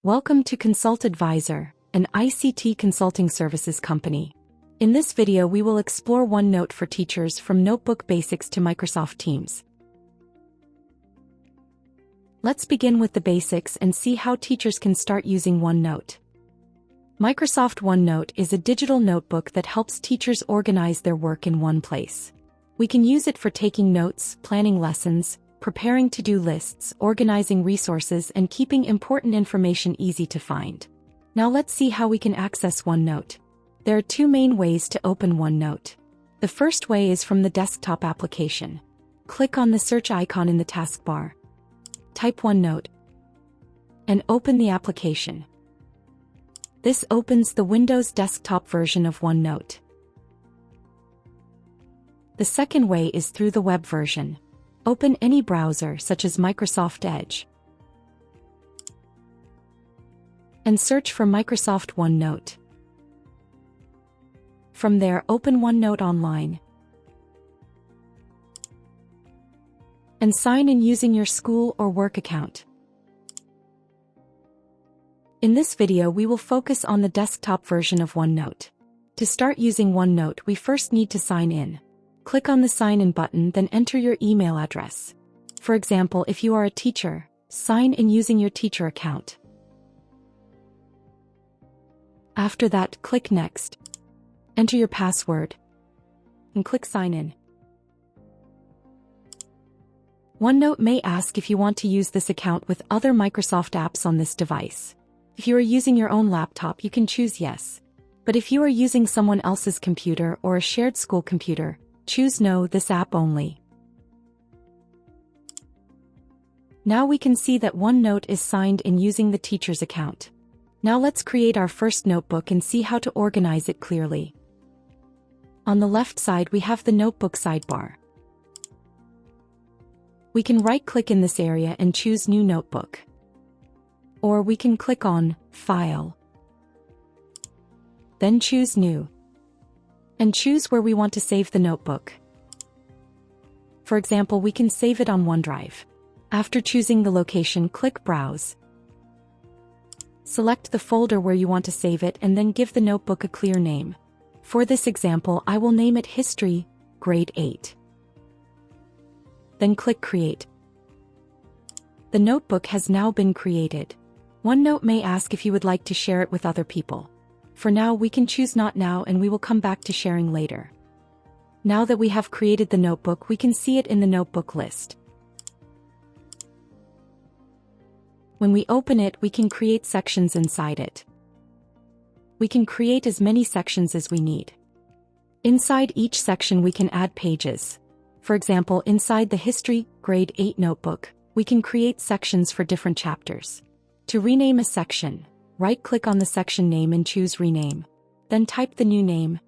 Welcome to Consult Advisor, an ICT consulting services company. In this video we will explore OneNote for teachers from notebook basics to Microsoft Teams. Let's begin with the basics and see how teachers can start using OneNote. Microsoft OneNote is a digital notebook that helps teachers organize their work in one place. We can use it for taking notes, planning lessons, preparing to-do lists, organizing resources, and keeping important information easy to find. Now let's see how we can access OneNote. There are two main ways to open OneNote. The first way is from the desktop application. Click on the search icon in the taskbar. Type OneNote and open the application. This opens the Windows desktop version of OneNote. The second way is through the web version. Open any browser such as Microsoft Edge and search for Microsoft OneNote. From there, open OneNote Online and sign in using your school or work account. In this video, we will focus on the desktop version of OneNote. To start using OneNote, we first need to sign in. Click on the Sign In button, then enter your email address. For example, if you are a teacher, sign in using your teacher account. After that, click Next. Enter your password and click Sign In. OneNote may ask if you want to use this account with other Microsoft apps on this device. If you are using your own laptop, you can choose Yes. But if you are using someone else's computer or a shared school computer, choose No, this app only. Now we can see that OneNote is signed in using the teacher's account. Now let's create our first notebook and see how to organize it clearly. On the left side we have the notebook sidebar. We can right-click in this area and choose New Notebook. Or we can click on File, then choose New, and choose where we want to save the notebook. For example, we can save it on OneDrive. After choosing the location, click Browse. Select the folder where you want to save it and then give the notebook a clear name. For this example, I will name it History, Grade 8. Then click Create. The notebook has now been created. OneNote may ask if you would like to share it with other people. For now, we can choose Not Now and we will come back to sharing later. Now that we have created the notebook, we can see it in the notebook list. When we open it, we can create sections inside it. We can create as many sections as we need. Inside each section, we can add pages. For example, inside the History, Grade 8 notebook, we can create sections for different chapters. To rename a section, right-click on the section name and choose Rename. Then type the new name.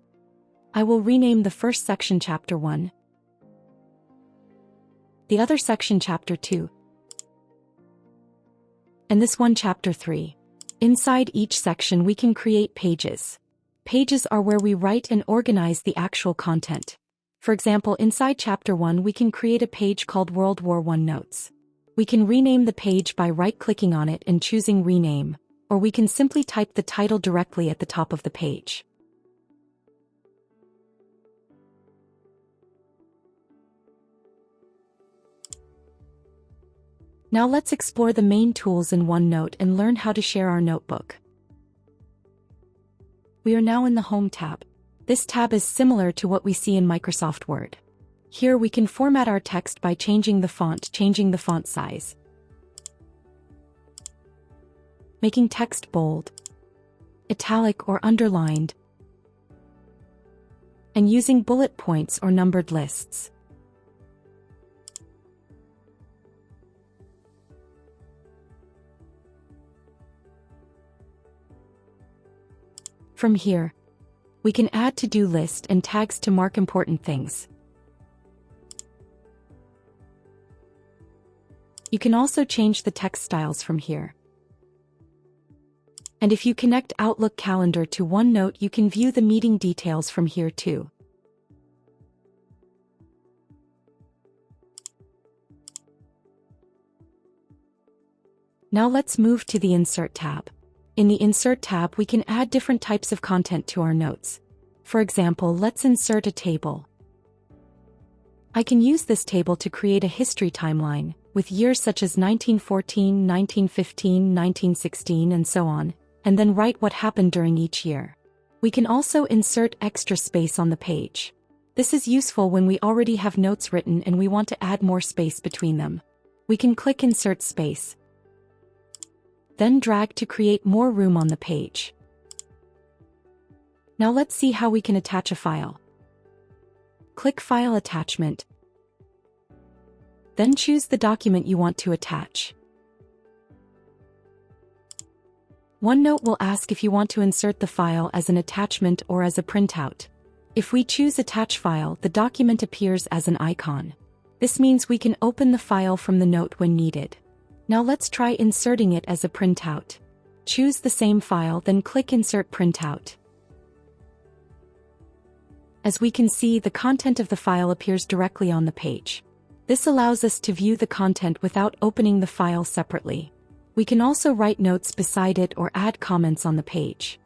I will rename the first section Chapter 1, the other section Chapter 2, and this one Chapter 3. Inside each section we can create pages. Pages are where we write and organize the actual content. For example, inside Chapter 1 we can create a page called World War I Notes. We can rename the page by right-clicking on it and choosing Rename, or we can simply type the title directly at the top of the page. Now let's explore the main tools in OneNote and learn how to share our notebook. We are now in the Home tab. This tab is similar to what we see in Microsoft Word. Here we can format our text by changing the font size, making text bold, italic or underlined, and using bullet points or numbered lists. From here, we can add to-do list and tags to mark important things. You can also change the text styles from here. And if you connect Outlook Calendar to OneNote, you can view the meeting details from here too. Now let's move to the Insert tab. In the Insert tab, we can add different types of content to our notes. For example, let's insert a table. I can use this table to create a history timeline, with years such as 1914, 1915, 1916, and so on, and then write what happened during each year. We can also insert extra space on the page. This is useful when we already have notes written and we want to add more space between them. We can click Insert Space, then drag to create more room on the page. Now let's see how we can attach a file. Click File Attachment, then choose the document you want to attach. OneNote will ask if you want to insert the file as an attachment or as a printout. If we choose Attach File, the document appears as an icon. This means we can open the file from the note when needed. Now let's try inserting it as a printout. Choose the same file, then click Insert Printout. As we can see, the content of the file appears directly on the page. This allows us to view the content without opening the file separately. We can also write notes beside it or add comments on the page.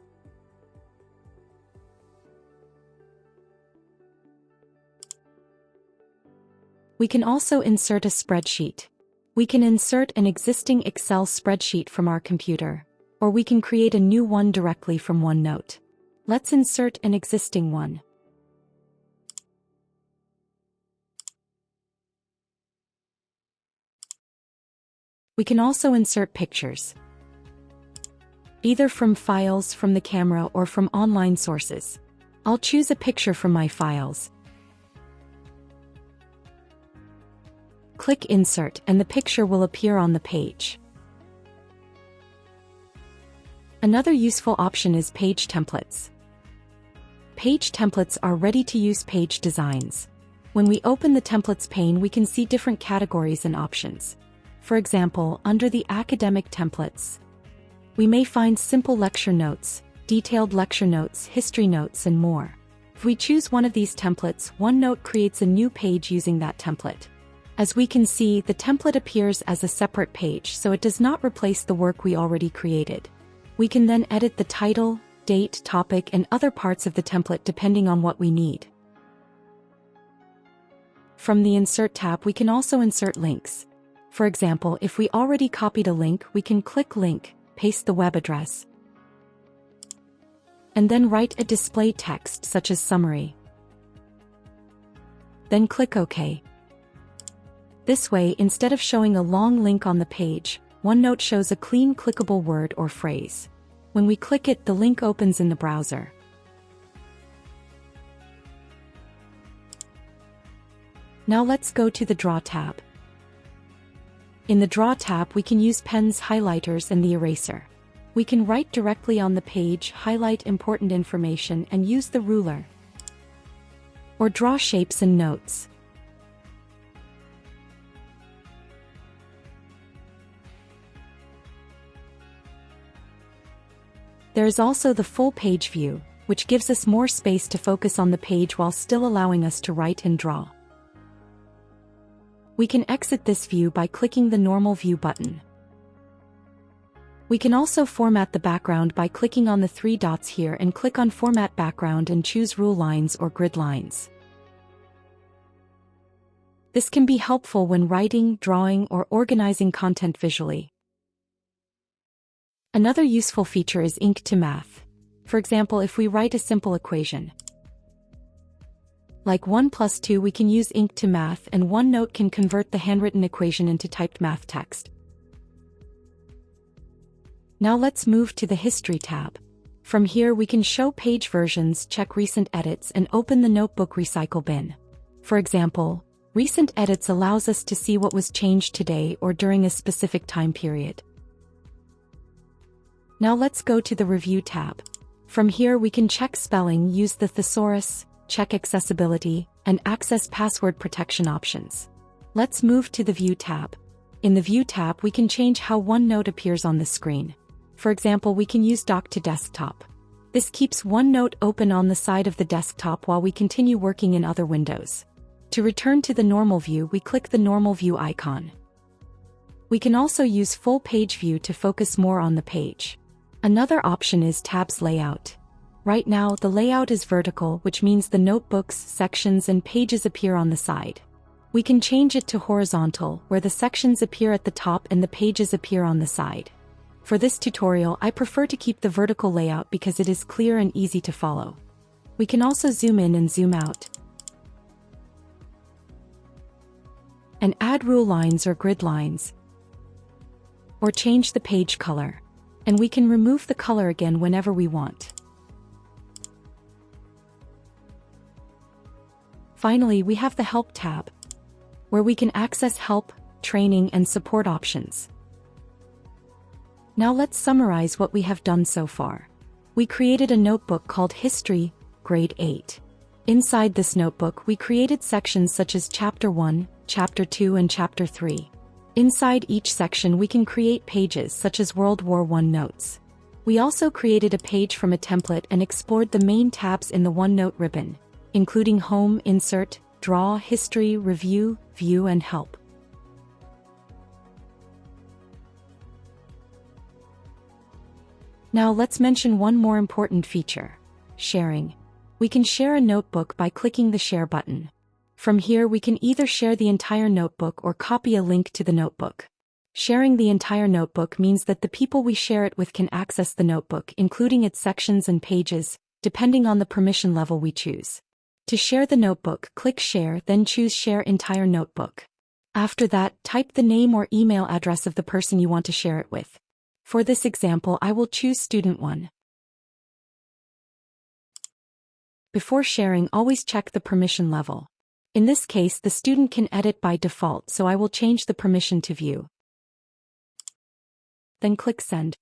We can also insert a spreadsheet. We can insert an existing Excel spreadsheet from our computer, or we can create a new one directly from OneNote. Let's insert an existing one. We can also insert pictures, either from files from the camera or from online sources. I'll choose a picture from my files. Click Insert and the picture will appear on the page. Another useful option is page templates. Page templates are ready-to-use page designs. When we open the Templates pane, we can see different categories and options. For example, under the Academic Templates, we may find simple lecture notes, detailed lecture notes, history notes, and more. If we choose one of these templates, OneNote creates a new page using that template. As we can see, the template appears as a separate page, so it does not replace the work we already created. We can then edit the title, date, topic, and other parts of the template depending on what we need. From the Insert tab, we can also insert links. For example, if we already copied a link, we can click Link, paste the web address, and then write a display text such as summary. Then click OK. This way, instead of showing a long link on the page, OneNote shows a clean clickable word or phrase. When we click it, the link opens in the browser. Now let's go to the Draw tab. In the Draw tab, we can use pens, highlighters, and the eraser. We can write directly on the page, highlight important information, and use the ruler, or draw shapes and notes. There is also the full page view, which gives us more space to focus on the page while still allowing us to write and draw. We can exit this view by clicking the Normal View button. We can also format the background by clicking on the three dots here and click on Format Background and choose Rule Lines or Grid Lines. This can be helpful when writing, drawing, or organizing content visually. Another useful feature is Ink to Math. For example, if we write a simple equation, like 1 + 2, we can use Ink to Math, and OneNote can convert the handwritten equation into typed math text. Now let's move to the History tab. From here we can show page versions, check recent edits, and open the Notebook Recycle bin. For example, recent edits allows us to see what was changed today or during a specific time period. Now let's go to the Review tab. From here we can check spelling, use the thesaurus, check accessibility, and access password protection options. Let's move to the View tab. In the View tab we can change how OneNote appears on the screen. For example, we can use Dock to Desktop. This keeps OneNote open on the side of the desktop while we continue working in other windows. To return to the normal view, we click the Normal View icon. We can also use full page view to focus more on the page. Another option is tabs layout. Right now, the layout is vertical, which means the notebooks, sections, and pages appear on the side. We can change it to horizontal, where the sections appear at the top and the pages appear on the side. For this tutorial, I prefer to keep the vertical layout because it is clear and easy to follow. We can also zoom in and zoom out, and add rule lines or grid lines, or change the page color. And we can remove the color again whenever we want. Finally, we have the Help tab, where we can access help, training, and support options. Now let's summarize what we have done so far. We created a notebook called History, Grade 8. Inside this notebook, we created sections such as Chapter 1, Chapter 2, and Chapter 3. Inside each section, we can create pages such as World War I notes. We also created a page from a template and explored the main tabs in the OneNote ribbon, including Home, Insert, Draw, History, Review, View, and Help. Now let's mention one more important feature: sharing. We can share a notebook by clicking the Share button. From here, we can either share the entire notebook or copy a link to the notebook. Sharing the entire notebook means that the people we share it with can access the notebook, including its sections and pages, depending on the permission level we choose. To share the notebook, click Share, then choose Share Entire Notebook. After that, type the name or email address of the person you want to share it with. For this example, I will choose Student 1. Before sharing, always check the permission level. In this case, the student can edit by default, so I will change the permission to View. Then click Send.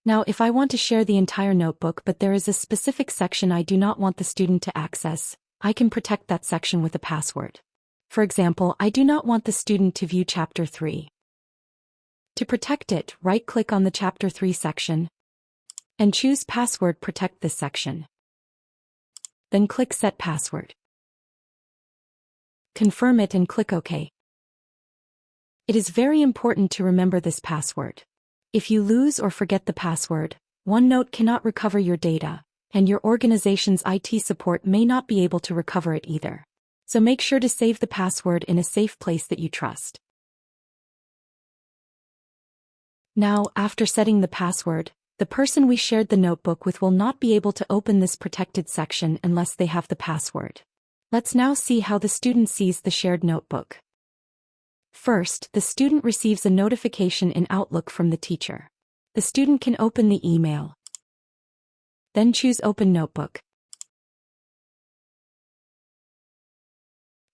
Now, if I want to share the entire notebook but there is a specific section I do not want the student to access, I can protect that section with a password. For example, I do not want the student to view Chapter 3. To protect it, right-click on the Chapter 3 section and choose Password Protect this section. Then click Set Password. Confirm it and click OK. It is very important to remember this password. If you lose or forget the password, OneNote cannot recover your data, and your organization's IT support may not be able to recover it either. So make sure to save the password in a safe place that you trust. Now, after setting the password, the person we shared the notebook with will not be able to open this protected section unless they have the password. Let's now see how the student sees the shared notebook. First, the student receives a notification in Outlook from the teacher. The student can open the email. Then choose Open Notebook.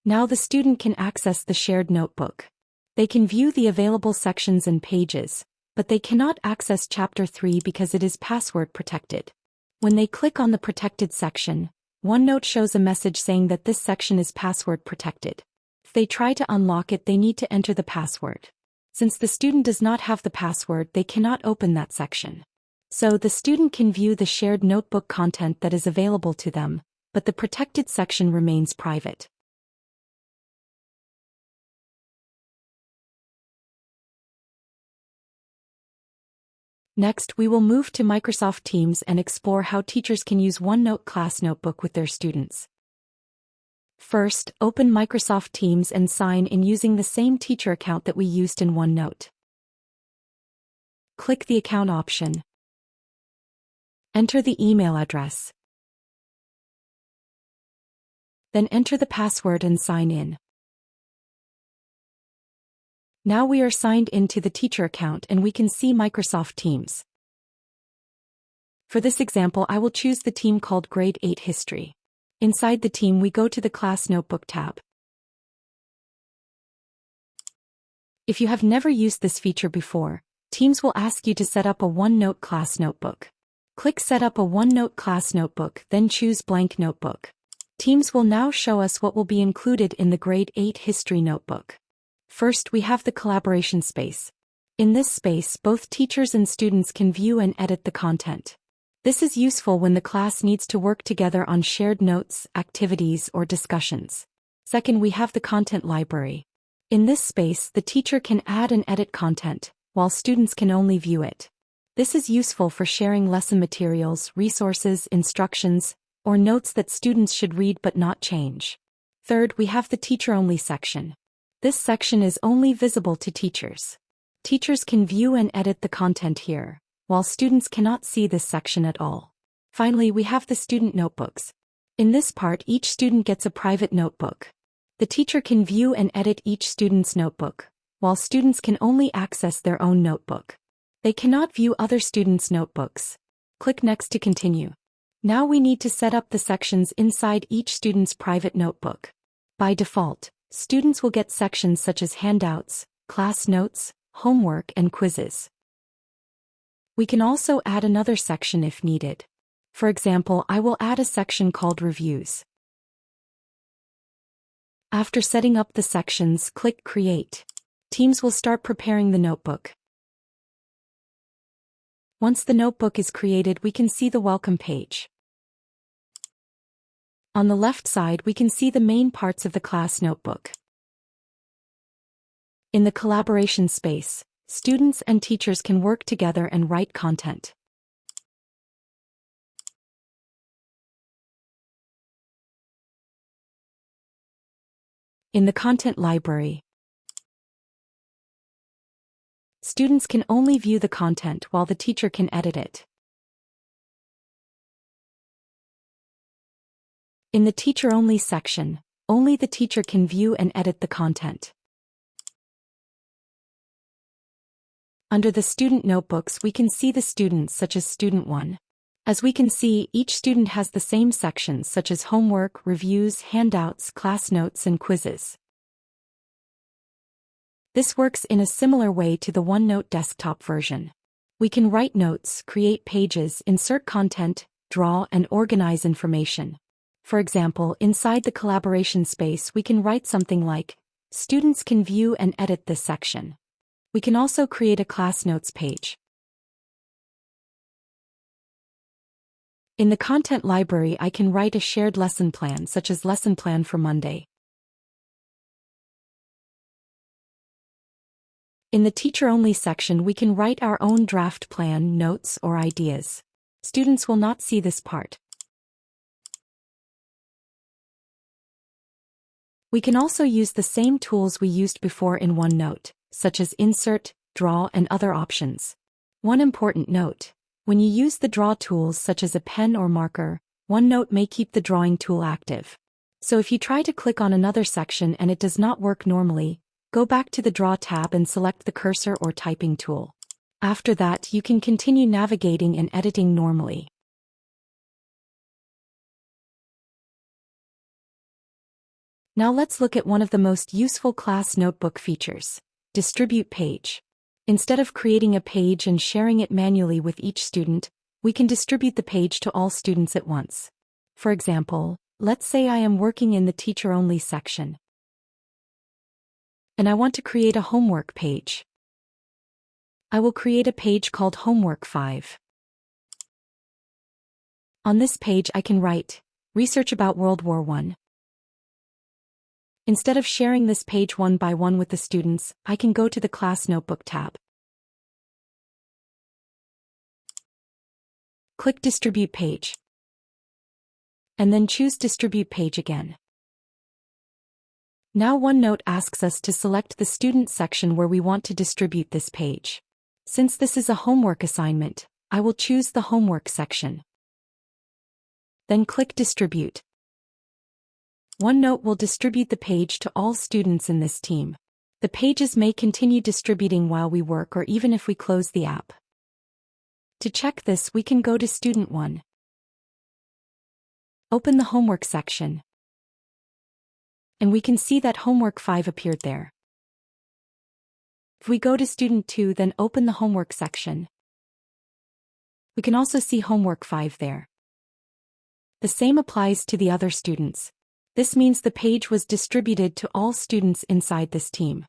Now the student can access the shared notebook. They can view the available sections and pages, but they cannot access Chapter 3 because it is password protected. When they click on the protected section, OneNote shows a message saying that this section is password protected. If they try to unlock it, they need to enter the password. Since the student does not have the password, they cannot open that section. So the student can view the shared notebook content that is available to them, but the protected section remains private. Next, we will move to Microsoft Teams and explore how teachers can use OneNote Class Notebook with their students. First, open Microsoft Teams and sign in using the same teacher account that we used in OneNote. Click the Account option. Enter the email address. Then enter the password and sign in. Now we are signed into the teacher account and we can see Microsoft Teams. For this example, I will choose the team called Grade 8 History. Inside the team, we go to the Class Notebook tab. If you have never used this feature before, Teams will ask you to set up a OneNote Class Notebook. Click Set up a OneNote Class Notebook, then choose Blank Notebook. Teams will now show us what will be included in the Grade 8 History Notebook. First, we have the collaboration space. In this space, both teachers and students can view and edit the content. This is useful when the class needs to work together on shared notes, activities, or discussions. Second, we have the content library. In this space, the teacher can add and edit content, while students can only view it. This is useful for sharing lesson materials, resources, instructions, or notes that students should read but not change. Third, we have the teacher-only section. This section is only visible to teachers. Teachers can view and edit the content here, while students cannot see this section at all. Finally, we have the student notebooks. In this part, each student gets a private notebook. The teacher can view and edit each student's notebook, while students can only access their own notebook. They cannot view other students' notebooks. Click Next to continue. Now we need to set up the sections inside each student's private notebook. By default, students will get sections such as handouts, class notes, homework, and quizzes. We can also add another section if needed. For example, I will add a section called Reviews. After setting up the sections, click Create. Teams will start preparing the notebook. Once the notebook is created, we can see the welcome page. On the left side, we can see the main parts of the class notebook. In the collaboration space, students and teachers can work together and write content. In the content library, students can only view the content while the teacher can edit it. In the teacher-only section, only the teacher can view and edit the content. Under the student notebooks, we can see the students such as Student 1. As we can see, each student has the same sections such as homework, reviews, handouts, class notes, and quizzes. This works in a similar way to the OneNote desktop version. We can write notes, create pages, insert content, draw, and organize information. For example, inside the collaboration space, we can write something like, "Students can view and edit this section." We can also create a class notes page. In the content library, I can write a shared lesson plan, such as lesson plan for Monday. In the teacher-only section, we can write our own draft plan, notes, or ideas. Students will not see this part. We can also use the same tools we used before in OneNote, such as insert, draw, and other options. One important note: when you use the draw tools such as a pen or marker, OneNote may keep the drawing tool active. So if you try to click on another section and it does not work normally, go back to the Draw tab and select the cursor or typing tool. After that, you can continue navigating and editing normally. Now let's look at one of the most useful class notebook features: Distribute Page. Instead of creating a page and sharing it manually with each student, we can distribute the page to all students at once. For example, let's say I am working in the teacher-only section, and I want to create a homework page. I will create a page called Homework 5. On this page, I can write, "Research about World War I." Instead of sharing this page one by one with the students, I can go to the Class Notebook tab. Click Distribute Page, and then choose Distribute Page again. Now OneNote asks us to select the student section where we want to distribute this page. Since this is a homework assignment, I will choose the homework section. Then click Distribute. OneNote will distribute the page to all students in this team. The pages may continue distributing while we work or even if we close the app. To check this, we can go to Student 1. Open the homework section, and we can see that Homework 5 appeared there. If we go to Student 2, then open the homework section, we can also see Homework 5 there. The same applies to the other students. This means the page was distributed to all students inside this team.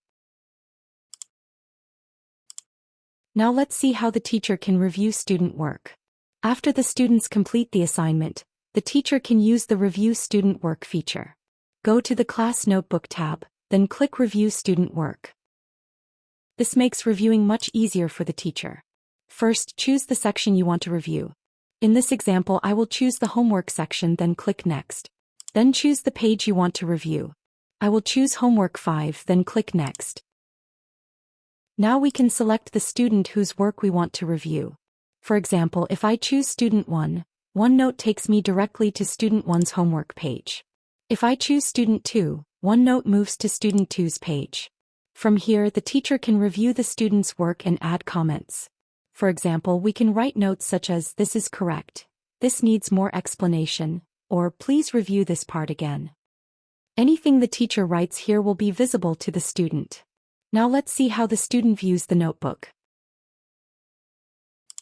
Now let's see how the teacher can review student work. After the students complete the assignment, the teacher can use the Review Student Work feature. Go to the Class Notebook tab, then click Review Student Work. This makes reviewing much easier for the teacher. First, choose the section you want to review. In this example, I will choose the homework section, then click Next. Then choose the page you want to review. I will choose Homework 5, then click Next. Now we can select the student whose work we want to review. For example, if I choose Student 1, OneNote takes me directly to Student 1's homework page. If I choose Student 2, OneNote moves to Student 2's page. From here, the teacher can review the student's work and add comments. For example, we can write notes such as, "This is correct," "This needs more explanation," or "Please review this part again." Anything the teacher writes here will be visible to the student. Now let's see how the student views the notebook.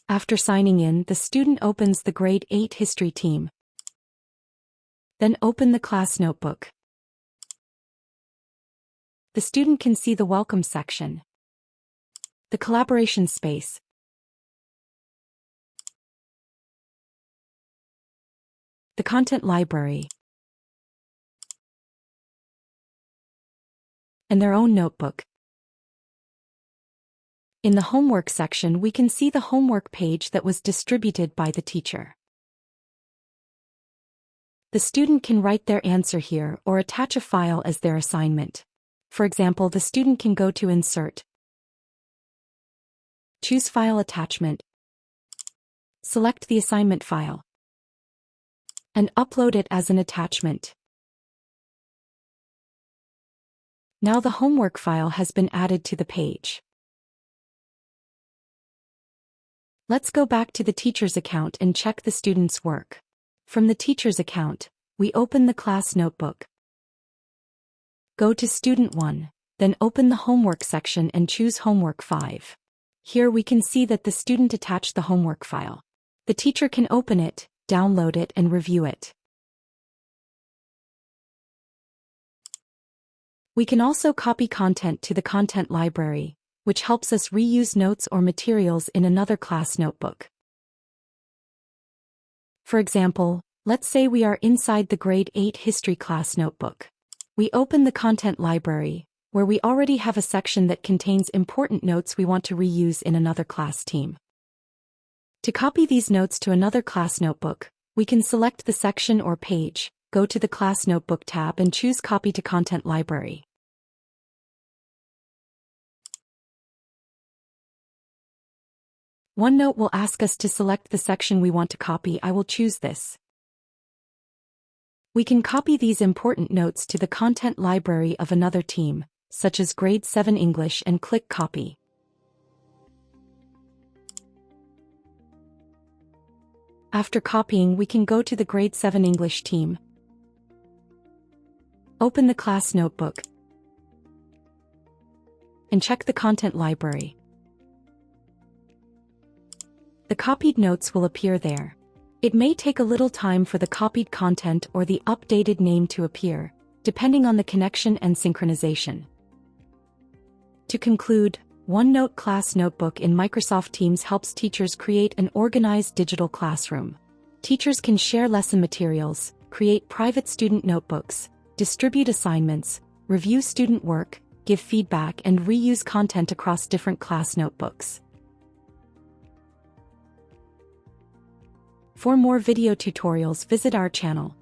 After signing in, the student opens the Grade 8 History team. Then open the class notebook. The student can see the Welcome section, the Collaboration space, the Content library, and their own notebook. In the Homework section, we can see the homework page that was distributed by the teacher. The student can write their answer here or attach a file as their assignment. For example, the student can go to Insert, choose File Attachment, select the assignment file, and upload it as an attachment. Now the homework file has been added to the page. Let's go back to the teacher's account and check the student's work. From the teacher's account, we open the class notebook. Go to Student 1, then open the Homework section and choose Homework 5. Here we can see that the student attached the homework file. The teacher can open it, download it, and review it. We can also copy content to the Content library, which helps us reuse notes or materials in another class notebook. For example, let's say we are inside the Grade 8 History class notebook. We open the Content library, where we already have a section that contains important notes we want to reuse in another class team. To copy these notes to another class notebook, we can select the section or page, go to the Class Notebook tab and choose Copy to Content library. OneNote will ask us to select the section we want to copy. I will choose this. We can copy these important notes to the content library of another team, such as Grade 7 English, and click Copy. After copying, we can go to the Grade 7 English team, open the class notebook, and check the content library. The copied notes will appear there. It may take a little time for the copied content or the updated name to appear, depending on the connection and synchronization. To conclude, OneNote Class Notebook in Microsoft Teams helps teachers create an organized digital classroom. Teachers can share lesson materials, create private student notebooks, distribute assignments, review student work, give feedback, and reuse content across different class notebooks. For more video tutorials, visit our channel.